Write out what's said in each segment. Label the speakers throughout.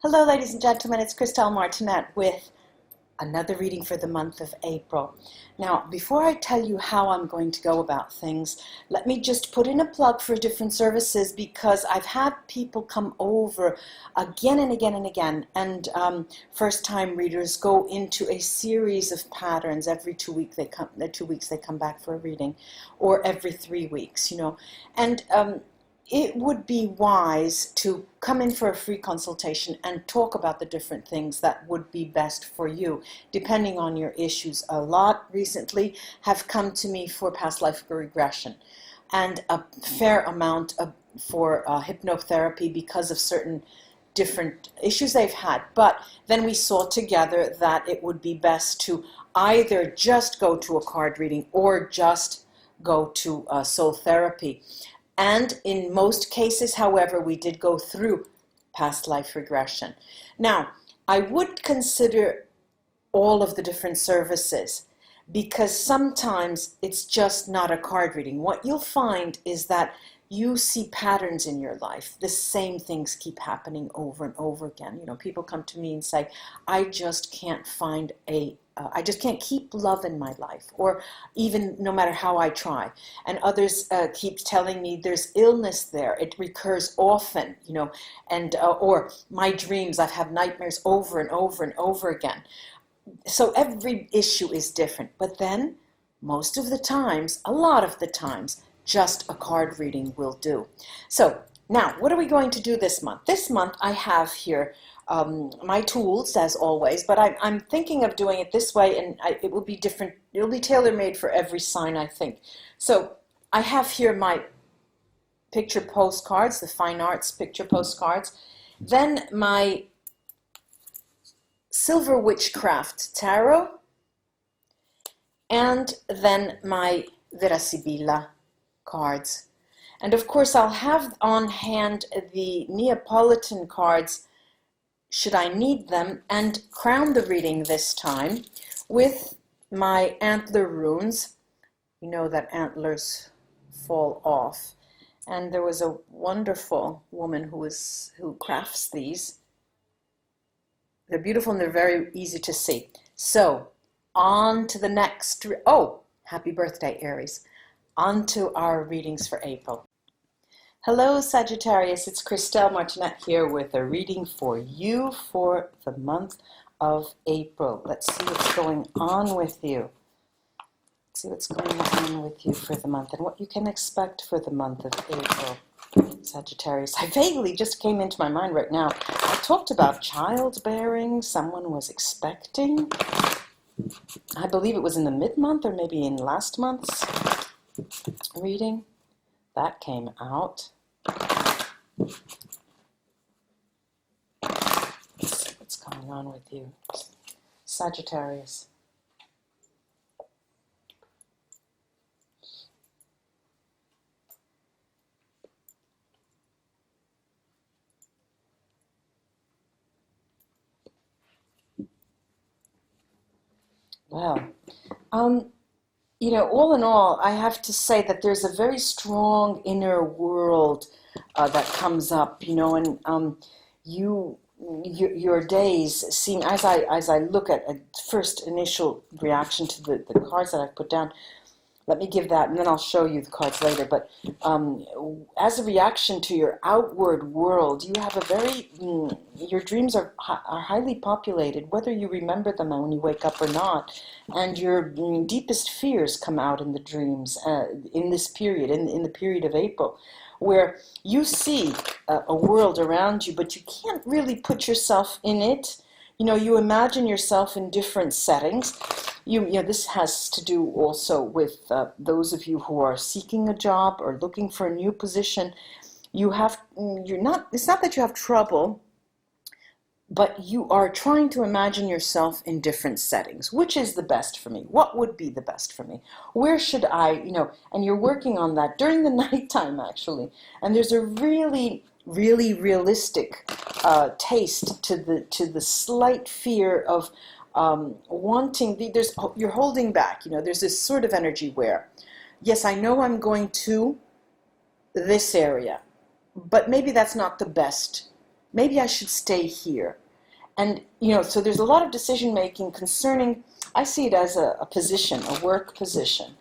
Speaker 1: Hello, ladies and gentlemen. It's Christelle Martinette with another reading for the month of April. Now, before I tell you how I'm going to go about things, let me just put in a plug for different services because I've had people come over again and again and again, and first-time readers go into a series of patterns. Every 2 weeks they come back for a reading, or every 3 weeks, and it would be wise to come in for a free consultation and talk about the different things that would be best for you, depending on your issues. A lot recently have come to me for past life regression, and a fair amount for hypnotherapy because of certain different issues they've had. But then we saw together that it would be best to either just go to a card reading or just go to soul therapy. And in most cases, however, we did go through past life regression. Now, I would consider all of the different services because sometimes it's just not a card reading. What you'll find is that you see patterns in your life. The same things keep happening over and over again. People come to me and say, I just can't find I just can't keep love in my life, or even no matter how I try. And others keep telling me there's illness there. It recurs often, and or my dreams, I've had nightmares over and over and over again. So every issue is different. But then most of the times, a lot of the times, just a card reading will do. So now, what are we going to do this month? This month I have here my tools, as always, but I'm thinking of doing it this way, and it will be different. It'll be tailor-made for every sign, I think. So I have here my picture postcards, the fine arts picture postcards, then my Silver Witchcraft Tarot, and then my Vera Sibilla cards. And of course I'll have on hand the Neapolitan cards should I need them, and crown the reading this time with my antler runes. You know that antlers fall off, and there was a wonderful woman who crafts these. They're beautiful and they're very easy to see. So on to the next. Happy birthday, Aries. On to our readings for April. Hello, Sagittarius. It's Christelle Martinette here with a reading for you for the month of April. Let's see what's going on with you. Let's see what's going on with you for the month and what you can expect for the month of April, Sagittarius. I vaguely just came into my mind right now. I talked about childbearing. Someone was expecting. I believe it was in the mid-month or maybe in last month's reading. That came out. Let's see what's going on with you, Sagittarius. Well, all in all, I have to say that there's a very strong inner world that comes up, and your days seem, as I look at a first initial reaction to the cards that I've put down. Let me give that, and then I'll show you the cards later. But as a reaction to your outward world, you have your dreams are highly populated, whether you remember them when you wake up or not. And your deepest fears come out in the dreams in this period, in the period of April, where you see a world around you, but you can't really put yourself in it. You imagine yourself in different settings. This has to do also with those of you who are seeking a job or looking for a new position. It's not that you have trouble, but you are trying to imagine yourself in different settings. Which is the best for me? What would be the best for me? Where should I, and you're working on that during the nighttime, actually. And there's a really realistic taste to the slight fear of wanting. You're holding back. There's this sort of energy where, yes, I know I'm going to this area, but maybe that's not the best maybe I should stay here. And, so there's a lot of decision-making concerning, I see it as a position, a work position,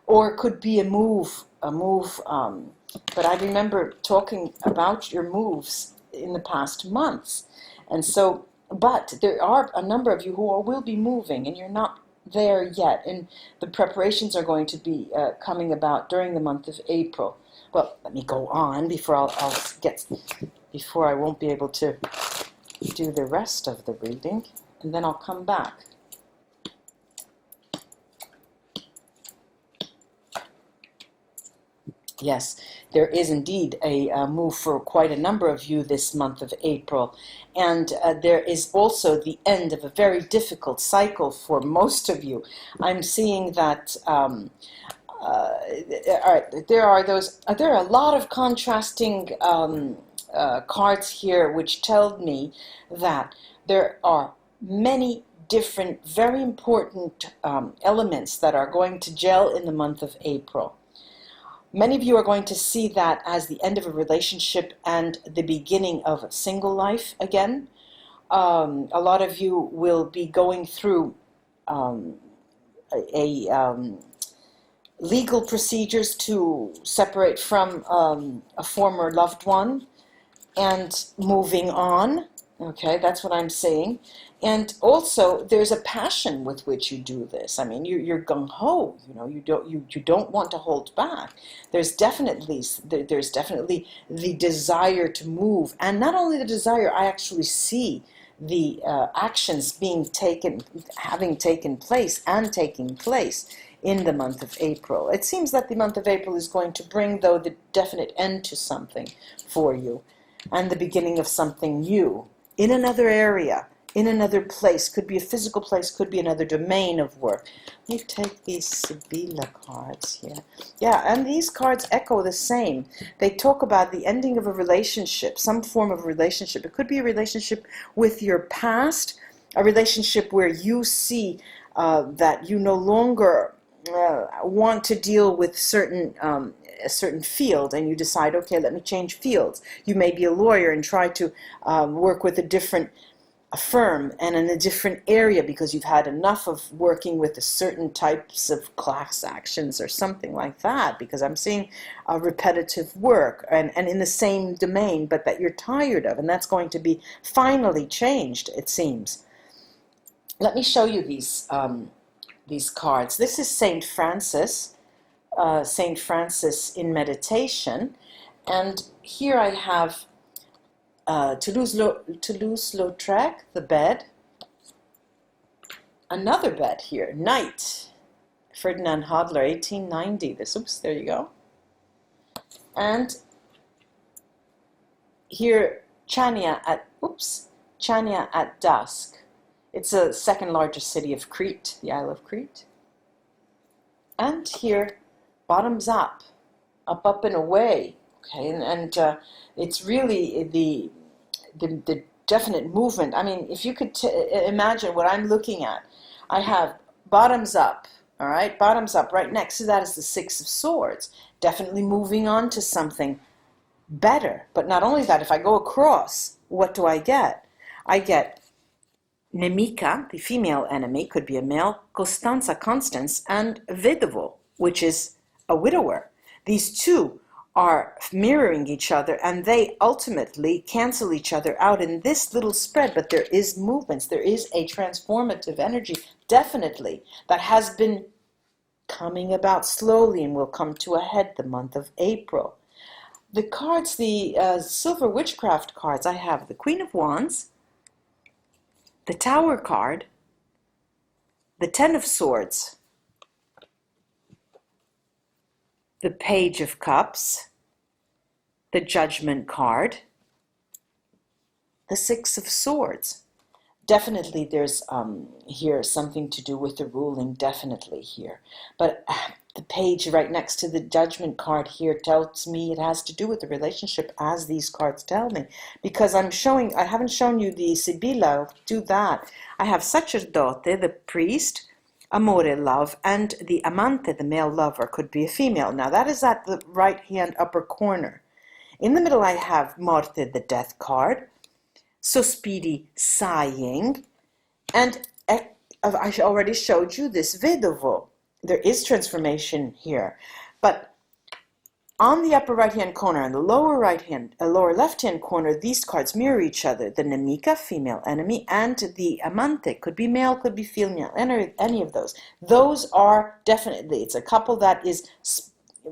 Speaker 1: or it could be a move, but I remember talking about your moves in the past months. And so, but there are a number of you who will be moving, and you're not there yet, and the preparations are going to be coming about during the month of April. Well, let me go on before before I won't be able to do the rest of the reading, and then I'll come back. Yes, there is indeed a move for quite a number of you this month of April. And there is also the end of a very difficult cycle for most of you. I'm seeing that there are a lot of contrasting cards here which tell me that there are many different, very important elements that are going to gel in the month of April. Many of you are going to see that as the end of a relationship and the beginning of a single life again. A lot of you will be going through legal procedures to separate from a former loved one and moving on. Okay, that's what I'm saying. And also, there's a passion with which you do this. I mean, you're gung-ho. You don't want to hold back. There's definitely the desire to move, and not only the desire. I actually see the actions having taken place in the month of April. It seems that the month of April is going to bring, though, the definite end to something for you, and the beginning of something new in another area, in another place. Could be a physical place, could be another domain of work. Let me take these Sibila cards here. Yeah, and these cards echo the same. They talk about the ending of a relationship, some form of relationship. It could be a relationship with your past, a relationship where you see that you no longer want to deal with a certain field, and you decide, okay, let me change fields. You may be a lawyer and try to work with a different firm and in a different area because you've had enough of working with a certain types of class actions or something like that, because I'm seeing repetitive work and in the same domain, but that you're tired of, and that's going to be finally changed, it seems. Let me show you these cards. This is Saint Francis in meditation, and here I have Toulouse-Lautrec, the bed, another bed here, Night, Ferdinand Hodler, 1890. There you go. And here, Chania at dusk. It's the second largest city of Crete, the Isle of Crete. And here, bottoms up and away. Okay, and it's really the definite movement. I mean, if you could imagine what I'm looking at, I have bottoms up. All right, bottoms up. Right next to that is the Six of Swords. Definitely moving on to something better. But not only that, if I go across, what do I get? I get Nemica, the female enemy, could be a male, Costanza, Constance, and Vedovo, which is a widower. These two are mirroring each other, and they ultimately cancel each other out in this little spread, but there is movements. There is a transformative energy, definitely, that has been coming about slowly and will come to a head the month of April. The cards, the Silver Witchcraft cards, I have the Queen of Wands, the Tower card, the Ten of Swords, the Page of Cups, the Judgment card, the Six of Swords. Definitely there's here something to do with the ruling, definitely here. But the page right next to the Judgment card here tells me it has to do with the relationship, as these cards tell me. Because I haven't shown you the Sibilla, I'll do that. I have Sacerdote, the priest, Amore, love, and the Amante, the male lover, could be a female. Now that is at the right hand upper corner. In the middle I have Morte, the death card, sospiri, sighing, and I already showed you this vedovo. There is transformation here, but on the upper right-hand corner and the lower left-hand corner, these cards mirror each other. The nemica, female enemy, and the amante, could be male, could be female, any of those. Those are definitely, it's a couple that is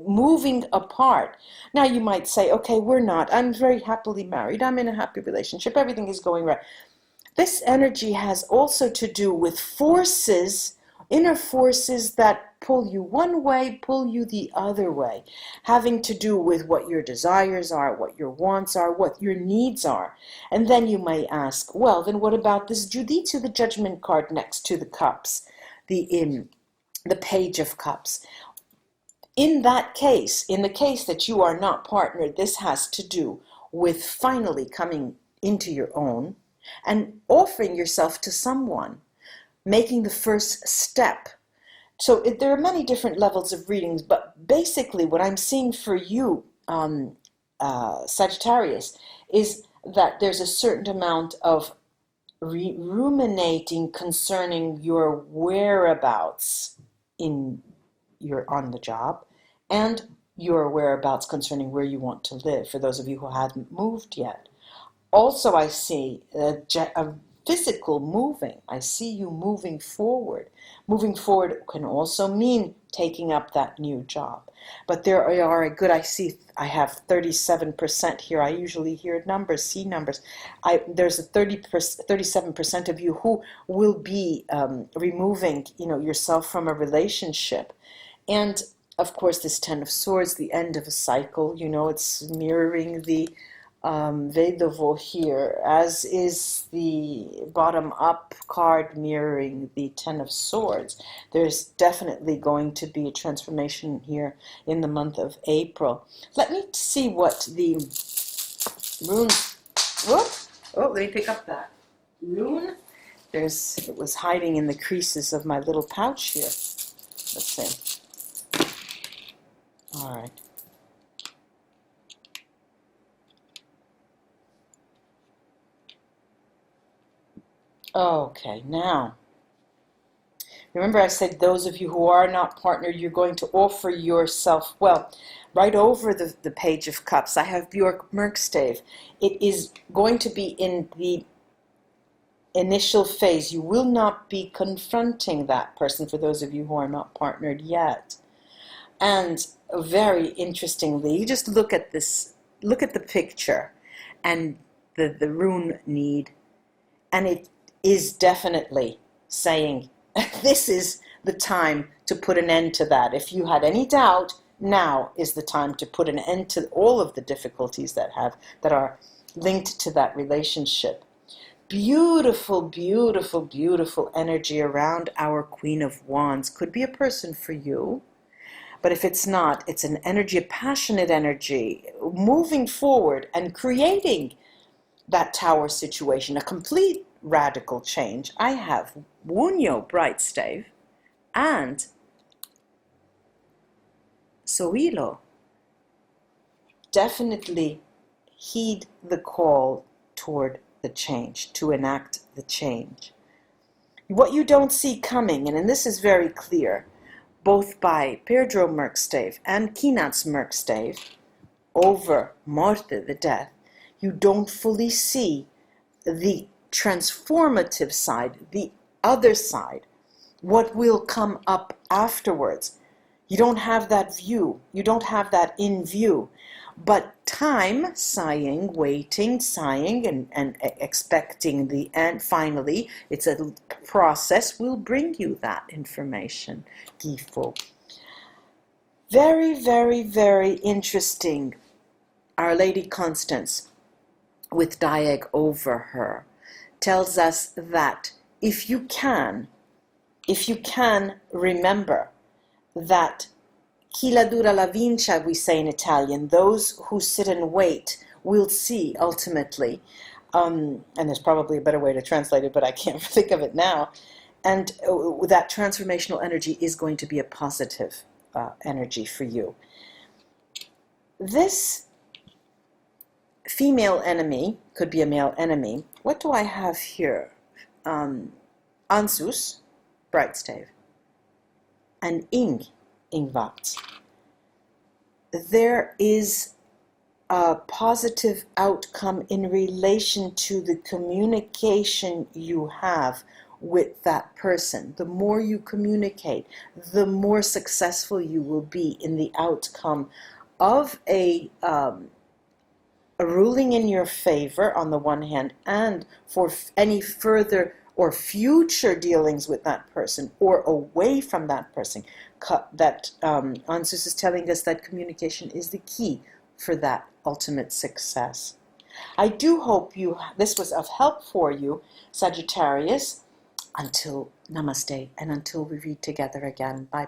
Speaker 1: moving apart. Now you might say, okay, we're not. I'm very happily married. I'm in a happy relationship. Everything is going right. This energy has also to do with forces, inner forces that pull you one way, pull you the other way, having to do with what your desires are, what your wants are, what your needs are. And then you may ask, well, then what about this Juditsu, the Judgment card next to the cups, the Page of Cups? In that case, in the case that you are not partnered, this has to do with finally coming into your own and offering yourself to someone, making the first step. So there are many different levels of readings, but basically what I'm seeing for you, Sagittarius, is that there's a certain amount of ruminating concerning your whereabouts on the job, and your whereabouts concerning where you want to live, for those of you who haven't moved yet. Also, I see a physical moving. I see you moving forward. Moving forward can also mean taking up that new job. But there are I have 37% here. I usually hear numbers, see numbers. There's a 37% of you who will be removing, yourself from a relationship. And of course, this Ten of Swords, the end of a cycle, it's mirroring the Vedovo here, as is the bottom up card mirroring the Ten of Swords. There's definitely going to be a transformation here in the month of April. Let me see what the rune. Let me pick up that rune. It was hiding in the creases of my little pouch here. Let's see. All right. Okay, now, remember I said those of you who are not partnered, you're going to offer yourself, well, right over the Page of Cups, I have Björk Merkstave. It is going to be in the initial phase. You will not be confronting that person, for those of you who are not partnered yet. And very interestingly, you just look at the picture and the rune need, and it is definitely saying this is the time to put an end to that. If you had any doubt, now is the time to put an end to all of the difficulties that are linked to that relationship. Beautiful, beautiful, beautiful energy around our Queen of Wands. Could be a person for you, but if it's not, it's an energy, a passionate energy, moving forward and creating that tower situation, a complete radical change. I have Wunyo Bright Stave and Soilo. Definitely heed the call toward the change, to enact the change. What you don't see coming, and this is very clear, both by Pedro Merkstave and Kinat's Merkstave, over Morte, the death, you don't fully see the transformative side, the other side, what will come up afterwards. You don't have that view. You don't have that in view. But time, sighing, waiting, sighing, and expecting the end, finally, it's a process, will bring you that information, Gifo. Very, very, very interesting. Our Lady Constance, with Diag over her, tells us that if you can remember that chi la dura la vince, we say in Italian, those who sit and wait will see ultimately, and there's probably a better way to translate it, but I can't think of it now, and that transformational energy is going to be a positive energy for you. This female enemy, could be a male enemy, what do I have here? Ansus, Brightstave, and Ingvat. There is a positive outcome in relation to the communication you have with that person. The more you communicate, the more successful you will be in the outcome of a ruling in your favor on the one hand, and for any further or future dealings with that person or away from that person. That Ansus is telling us that communication is the key for that ultimate success. I do hope this was of help for you, Sagittarius. Until namaste, and until we read together again. Bye-bye.